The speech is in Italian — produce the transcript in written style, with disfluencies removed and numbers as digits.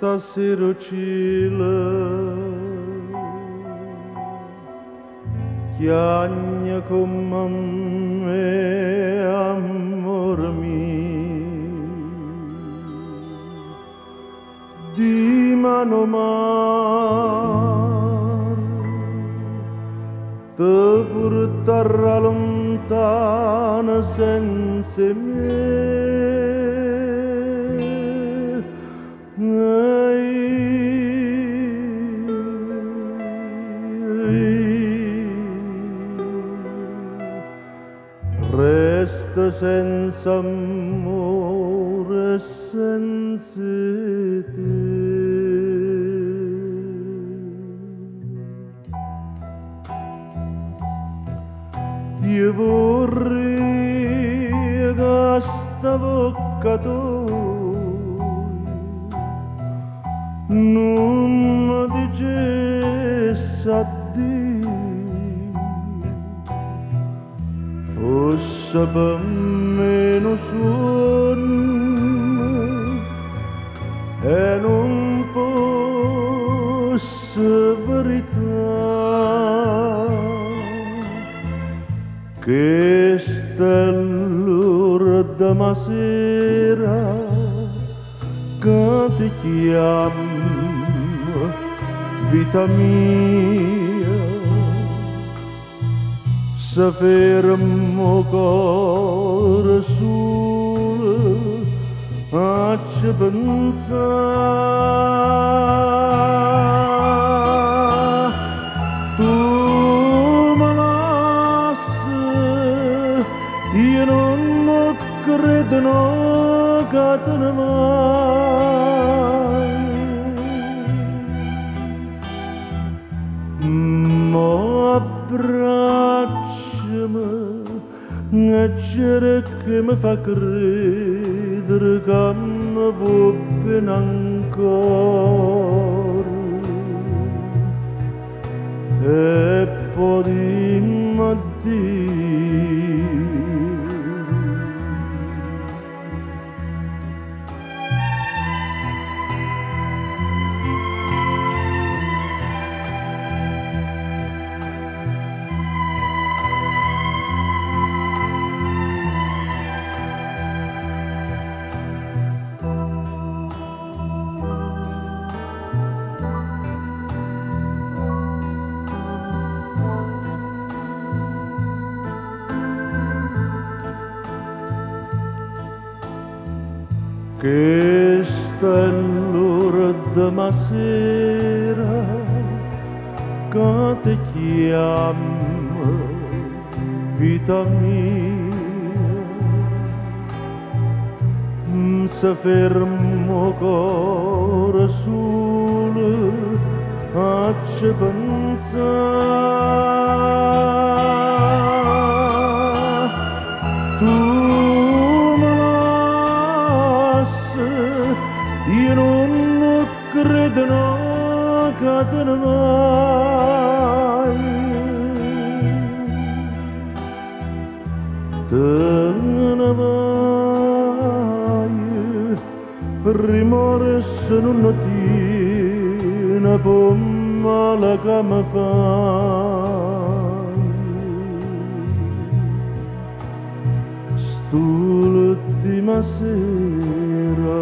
stasera cielo chiagna come me, amore mio, di mano mar, te porterà lontana senza me. Resta senza amore, senza te. Io vorrei che sta bocca tua non mi dicesse addio, fosse per me un sogno e non fosse verità. Che stell'ora da ma sera che ti chiamo vita mia, se fermo cuore solo a ci pensare. Tu me lasci, io non credo no che te ne vai. Ma abbracciami e c'era che mi fa credere che mi vuoi bene ancora, e poi dimmi addio. Che stell'ora da ma sera che ti chiamo vita mia, se fermo cuore solo a ci pensare. Tu io non credo no che te ne vai, te ne vai, primore se non tiene per male che mi fai. St'ultima sera